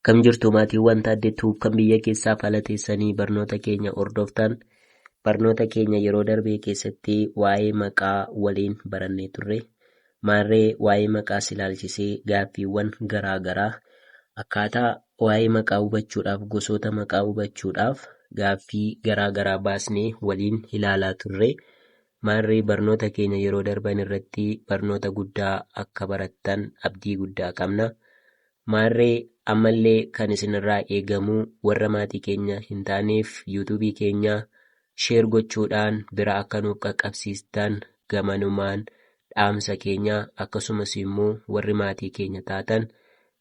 Kam jirtu maatiiwwan taaddeettuuf kan biyya keessaa haala teessanii barnoota keenya hordoftan. Barnoota keenya yeroo darbee keessatti waa'ee maqaa waliin barannee turre. Maarree waa'ee maqaas ilaalchisee gaaffiiwwan garaa garaa akkaataa waa'ee maqaa hubachuudhaaf, gosoota maqaa hubachuudhaaf gaaffii garaa garaa baasnee waliin ilaalaa turre. Maarree barnoota keenya yeroo darban irratti barnoota guddaa akka barattan abdii guddaa qabna. Maarree ammallee kan isinirraa eegamu warra maatii keenya hin taaneef yuutuubii keenya sheer gochuudhaan bira akka nuuf qaqqabsiistan gamanumaan dhaamsa keenya, akkasumas immoo warri maatii keenya taatan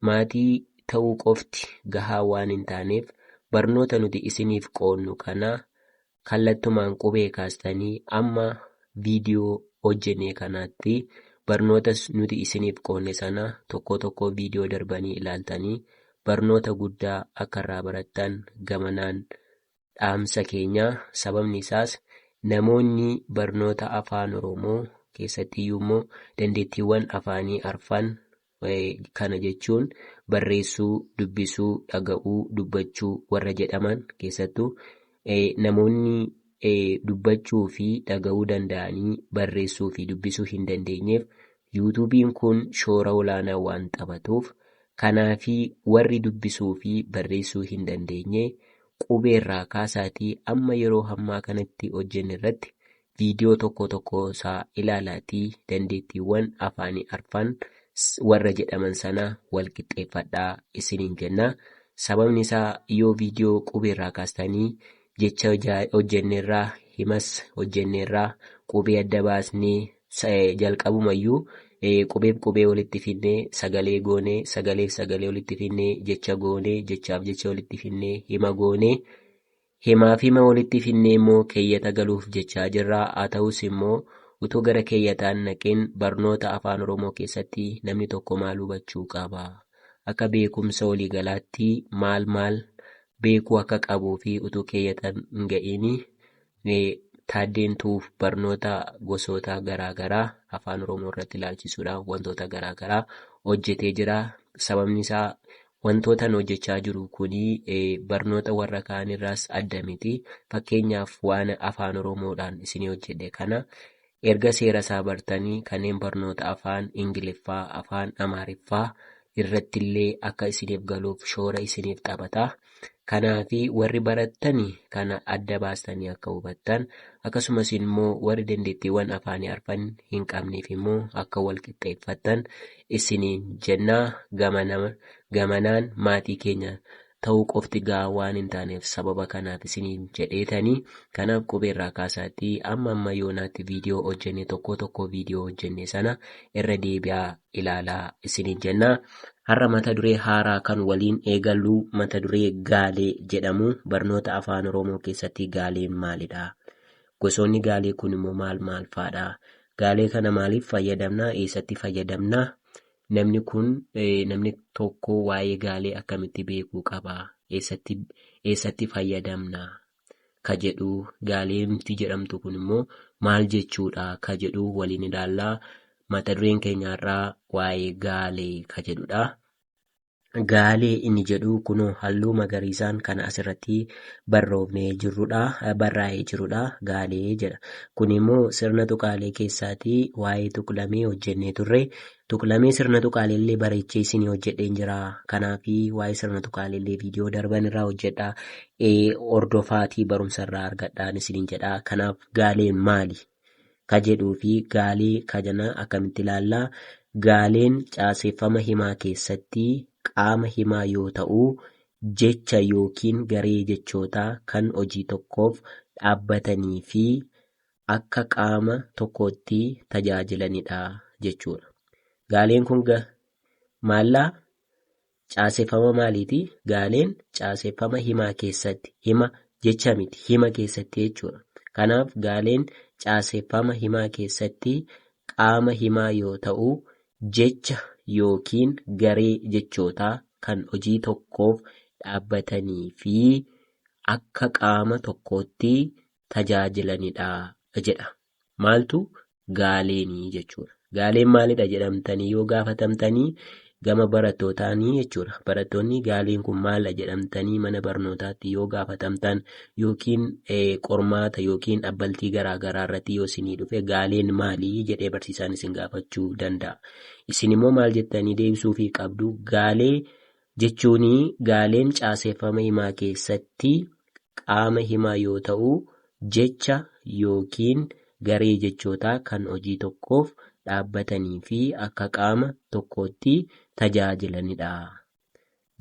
maatii ta'uu qofti gahaa waan hin taaneef barnoota nuti isiniif qoonnu kana kallattumaan qubee kaastanii amma viidiyoo hojjenne kanaatti barnoota nuti isiniif qoonne sana tokko viidiyoo darbanii ilaaltanii barnoota guddaa akka irraa barattan gamanaan dhaamsa keenya. Sababni isaas namoonni barnoota afaan Oromoo keessattiyyuu immoo dandeettiiwwan afaanii arfan kana jechuun barreessuu, dubbisuu, dhaga'uu, dubbachuu warra jedhaman keessattuu namoonni dubbachuu fi dhaga'uu danda'anii barreessuu fi dubbisuu hin dandeenyeef yuutuubiin kun shoora olaanaa waan taphatuuf kanaafi warri dubbisuu fi barreessuu hin dandeenye qubeerraa kaasaatii amma yeroo ammaa kanatti hojjenne irratti viidiyoo tokko isaa ilaalaatii dandeettiiwwan afaanii arfan warra jedhaman sana wal qixxeeffadhaa isiniin jenna. Sababni isaa yoo viidiyoo qubeerraa kaastanii jecha hojjenneerraa himas hojjenneerraa qubee adda baasnee jalqabumayyuu qubee walitti finnee sagalee goonee sagaleef sagalee walitti finnee jecha goonee jechaaf jecha walitti finnee hima goonee himaaf hima walitti finnee immoo keeyyata galuuf jechaa jirraa. Haa ta'us immoo utuu gara keeyyataan naqeen barnoota afaan Oromoo keessatti namni tokko maal hubachuu qaba, akka beekumsa waliigalaatti maal beekuu akka qabuu fi utuu keeyyataan hin ga'iin taaddeentuuf barnoota gosoota garaa garaa afaan Oromoo irratti ilaalchisuudhaan wantoota garaa garaa hojjetee jira. Sababni isaa wantootan hojjechaa jiru kunii barnoota warra kaan irraas adda miti. Fakkeenyaaf waan afaan Oromoodhaan isinii hojjedhe kana erga seera isaa bartanii kanneen barnoota afaan Ingiliffaa, afaan Amaariffaa irrattillee akka isiniif galuuf shoora isiniif taphata. Kanaafi warri barattanii kana adda baastanii akka hubattan, akkasumas immoo warri dandeettiiwwan afaanii arfan hin qabneef immoo akka wal qixxeeffattan isiniin jennaa. Gamanaan maatii keenya ta'uu qofti gahaa waan hin taaneef sababa kanaaf isiniin jedheetanii kanaaf qubeerraa kaasaatti amma yoonaatti viidiyoo hojjenne tokko viidiyoo hojjenne sana irra deebi'aa ilaalaa isiniin jennaa. Har'a mata duree haaraa kan waliin eegallu mata duree gaalee jedhamu. Barnoota afaan Oromoo keessatti gaaleen maalidha? Gosoonni gaalee kun immoo maal faadha? Gaalee kana maaliif fayyadamna? Eessatti fayyadamna? Namni tokko waa'ee gaalee akkamitti beekuu qaba? Eessatti fayyadamna? Ka jedhu gaaleemti jedhamtu kun immoo maal jechuudha? Ka jedhu waliin ilaallaa. Mata dureen keenyarraa waa'ee gaalee ka jedhudha. Gaalee inni jedhu kunoo halluu magariisaan kan asirratti barraa'ee jirudha. Gaalee jedha. Kun immoo sirna tuqaalee keessaatii waa'ee tuqlamee hojjennee turre. Tuqlamee sirna tuqaaleellee bareechee isinii hojjedheen jira. Kanaafi waa'ee sirna tuqaaleellee viidiyoo darban irraa hojjedhaa. Hordofaatii barumsa irraa argadhaan isiniin jedhaa. Kanaaf gaaleen maali? Ka jedhuu fi gaalee kajana akkamitti ilaallaa? Gaaleen caaseffama himaa keessatti qaama himaa yoo ta'u, jecha yookiin garee jechootaa kan hojii tokkoof dhaabbatanii fi akka qaama tokkootti tajaajilanidha jechuudha. Gaaleen kun maallaa? Caaseffama maaliiti? Gaaleen caaseffama himaa keessatti, hima jecha miti, hima keessatti jechuudha. Kanaaf gaaleen caaseffama himaa keessatti qaama himaa yoo ta'u, jecha yookiin garee jechootaa kan hojii tokkoof dhaabbatanii fi akka qaama tokkootti tajaajilanidha jedha. Maaltu? Gaaleenii jechuudha. Gaaleen maalidha jedhamtanii yoo gaafatamtanii gama barattootaanii jechuudha. Barattoonni gaaliin kun maala jedhamtanii mana barnootaatti yoo gaafatamtan yookiin qormaata yookiin abbaltii garaagaraa irratti yoo isinii dhufe gaaleen maalii jedhee barsiisaan isin gaafachuu danda'a. Isin immoo maal jettanii deebisuufii qabdu? Gaalee jechuun gaaleen caaseffama himaa keessatti qaama himaa yoo ta'u, jecha yookiin garee jechootaa kan hojii tokkoof dhaabbatanii fi akka qaama tokkootti tajaajilanidha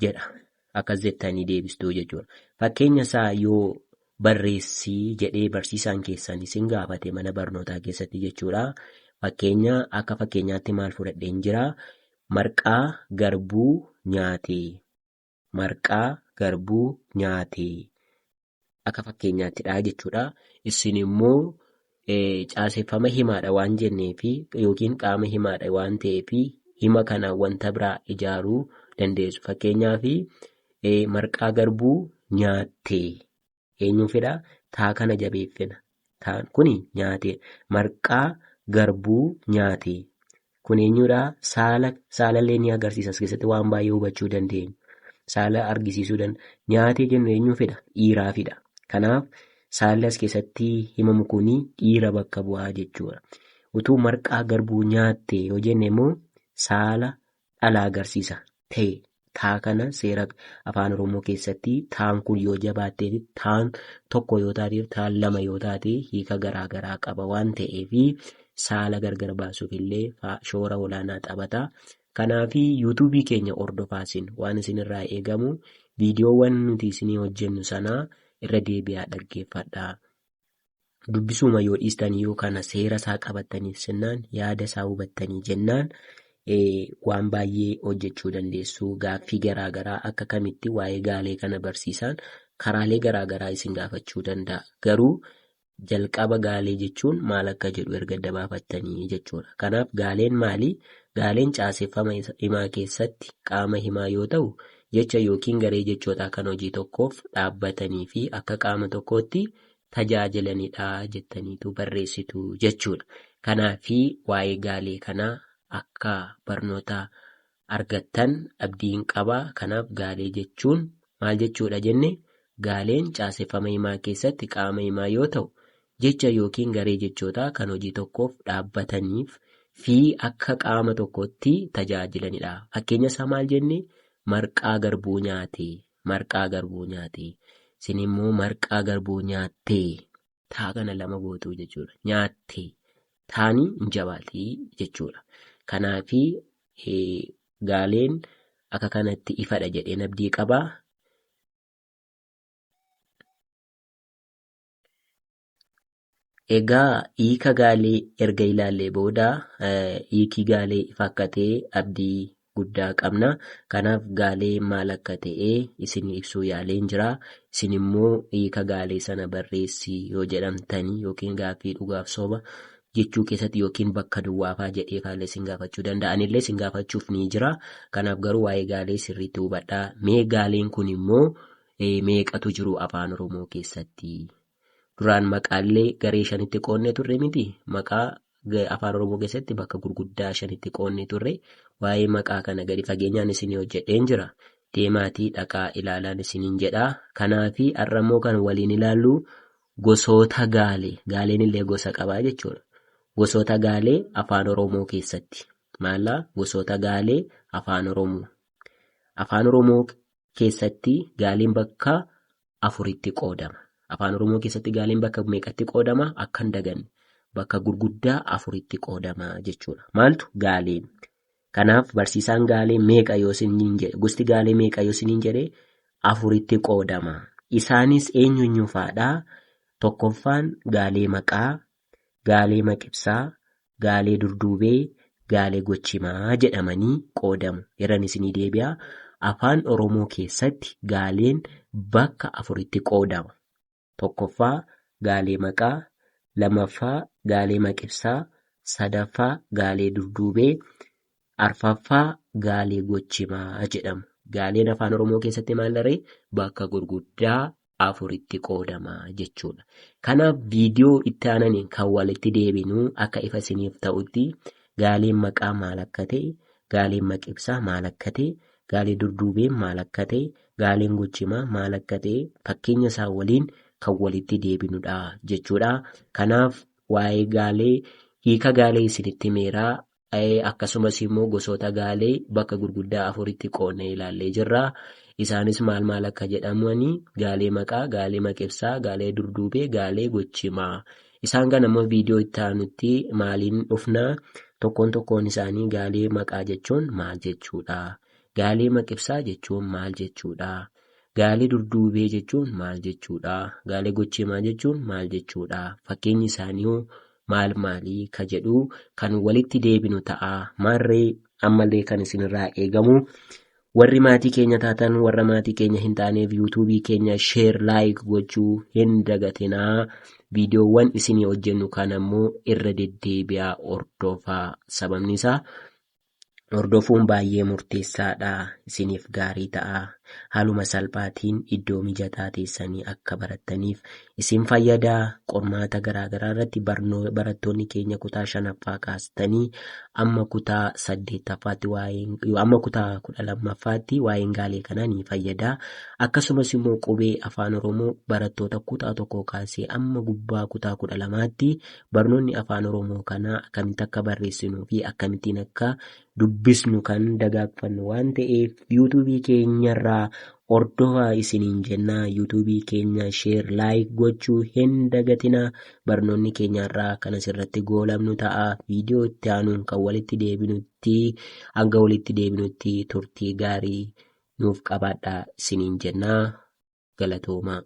jedha. Akkas jettanii deebistuu jechuudha. Fakkeenya isaa yoo barreessii jedhee barsiisaan keessan isin gaafate mana barnootaa keessatti jechuudha. Fakkeenya akka fakkeenyaatti maal fudhadheen jira? Marqaa garbuu nyaate. Marqaa garbuu nyaate. Akka fakkeenyaattidha jechuudha. Isin immoo caaseffama himaadha waan jenneefi yookiin qaama himaadha waan ta'eefi hima kana wanta biraa ijaaruu dandeessu. Fakkeenyaaf marqaa garbuu nyaatte eenyuun fedha? Taa kana jabeeffina. Taan kuni nyaate. Marqaa garbuu nyaate. Kun eenyudha? Saalallee ni agarsiisa. As keessatti waan baay'ee hubachuu dandeenya. Saala argisiisuu danda'a. Nyaatee jennu eenyuu fedha? Dhiiraafidha. Kanaaf saalli as keessatti himamu kuni dhiira bakka bu'aa jechuudha. Utuu marqaa garbuu nyaatte yoo jenne immoo saala dhalaa agarsiisa ta'e. Taa kana seera afaan Oromoo keessatti taan kun yoo jabaattee taan tokko yoo taatee taan lama yoo taate hiika garaagaraa qaba waan ta'eef saala gargar baasuuf illee shoora olaanaa taphata. Kanaaf yuutuubii keenya hordofaasin waan isinirraa eegamu viidiyoowwan nuti isinii hojjennu sanaa irra deebi'aa dhaggeeffadhaa. Dubbisuma yoo dhiistanii yoo kana seera isaa qabattaniif jennaan yaada isaa hubattanii jennaan waan baay'ee hojjechuu dandeessu. Gaaffii garaagaraa akka kamitti waa'ee gaalee kana barsiisan karaalee garaagaraa isin gaafachuu danda'a. Garuu jalqaba gaalee jechuun maal akka jedhu erga dabaafattanii jechuudha. Kanaaf gaaleen maali? Gaaleen caaseffama himaa keessatti qaama himaa yoo ta'u, jecha yookiin garee jechootaa kan hojii tokkoof dhaabbatanii fi akka qaama tokkootti tajaajilanidha jettaniitu barreessitu jechuudha. Kanaaf waa'ee gaalee kanaa akka barnoota argattan abdiin qaba. Kanaaf gaalee jechuun maal jechuudha jenne? Gaaleen caaseffama himaa keessatti qaama himaa yoo ta'u, jecha yookiin garee jechootaa kan hojii tokkoof dhaabbataniif fi akka qaama tokkootti tajaajilanidha. Fakkeenya isaa maal jenne? Marqaa garbuu nyaate. Marqaa garbuu nyaate. Isin immoo marqaa garbuu nyaatte. Taa kana lama gootuu jechuudha. Nyaatte. Taani hin jabaatii jechuudha. Kanaaf gaaleen akka kanatti ifadha jedheen abdii qaba. Egaa hiika gaalee erga ilaallee booda hiikii gaalee ifa akka ta'e abdii guddaa qabna. Kanaaf gaalee maal akka ta'e isin ibsuu yaaleen jira. Isin immoo hiika gaalee sana barreessi yoo jedhamtanii yookiin gaaffii dhugaaf soba jechuu keessatti yookiin bakka duwwaafaa jedhee faallee isin gaafachuu danda'anillee isin gaafachuuf ni jira. Kanaaf garuu waa'ee gaalee sirriitti hubadhaa. Mee gaaleen kun immoo meeqatu jiru afaan Oromoo keessatti? Duraan maqaallee garee 5tti qoonnee turre miti? Maqaa afaan Oromoo keessatti bakka gurguddaa 5tti qoonnee turre. Waa'ee maqaa kana gadi fageenyaan isinii hojjedheen jira. Deemaatii dhaqaa ilaalaan isiniin jedha. Kanaaf har'ammoo kan waliin ilaallu gosoota gaalee. Gaaleen illee gosa qabaa jechuudha. Gosoota gaalee afaan Oromoo keessatti. Maallaa gosoota gaalee afaan Oromoo. Afaan Oromoo keessatti gaaleen bakka 4tti qoodama. Afaan Oromoo keessatti gaaleen bakka meeqatti qoodama? Akka hin daganne bakka gurguddaa 4tti qoodama jechuudha. Maaltu gaaleen? Kanaaf barsiisaan gaalee meeqa yoo isiniin jedhe, gosti gaalee meeqa yoo isiniin jedhe 4tti qoodama. Isaanis eenyu faadhaa? Tokkoffaan gaalee maqaa, gaalee maqibsaa, gaalee durduubee, gaalee gochimaa jedhamanii qoodamu. Yeroo isinii deebi'a. Afaan Oromoo keessatti gaaleen bakka 4tti qoodama. Tokkoffaa gaalee maqaa, lamaffaa gaalee maqibsaa, sadaffaa gaalee durduubee, arfaffaa gaalee gochimaa jedhamu. Gaaleen afaan Oromoo keessatti maallarree bakka gurguddaa 4tti qoodama jechuudha. Kanaaf viidiyoo itti aananiin kan walitti deebinuu akka ifa isiniif ta'utti gaaleen maqaa maal akka ta'e, gaaleen maqibsaa maal akka ta'e, gaalee durduubeen maal akka ta'e, gaaleen gochimaa maal akka ta'e fakkeenya isaa waliin kan walitti deebinudha jechuudha. Kanaaf waa'ee gaalee hiika gaalee isinitti meeraa akkasumas immoo gosoota gaalee bakka gurguddaa 4tti qoodnee ilaallee jirra. Isaanis maal akka jedhamanii gaalee maqaa, gaalee maqibsaa, gaalee durduubee, gaalee gochimaa. Isaan kana immoo viidiyoo itti aanutti maaliin dhufnaa? Tokkoon isaanii gaalee maqaa jechuun maal jechuudha? Gaalee maqibsaa jechuun maal jechuudha? Gaalee durduubee jechuun maal jechuudha? Gaalee gochimaa jechuun maal jechuudha? Fakkeenyi isaanii maalii ka jedhu kan walitti deebinu ta'a. Maarree ammallee kan isinirraa eegamu warri maatii keenya taatan warra maatii keenya hin taaneef yuutuubii keenya sheer laayik gochuu hin dagatinaa. Viidiyoowwan isinii hojjennu kan ammoo irra deddeebi'aa hordofaa. Sababni isaa hordofuun baay'ee murteessaadha. Isiniif gaarii ta'a. Haaluma salphaatiin iddoo mijataa teessanii akka barattaniif isin fayyadaa. Qormaata garaagaraa irratti barattoonni keenya kutaa 5ffaa kaastanii amma kutaa 8ffaatti amma kutaa 12ffaatti waa'een gaalee kanaa ni fayyadaa. Akkasumas immoo qubee afaan Oromoo barattoota kutaa 1 kaasee amma gubbaa kutaa 12tti barnoonni afaan Oromoo kanaa akkamitti akka barreessinuu fi akkamittiin akka dubbisnu kan dagaagfannu waan ta'eef yuutuubii keenyarraa hordofaa isiniin jennaa. yuutuubii keenya sheer laayik gochuu hin dagatinaa. Barnoonni keenyarraa kan asirratti goolabnu ta'a. Viidiyoo itti aanuun kan walitti deebinutti turtii gaarii nuuf qabaadhaa isiniin jennaa. Galatoomaa.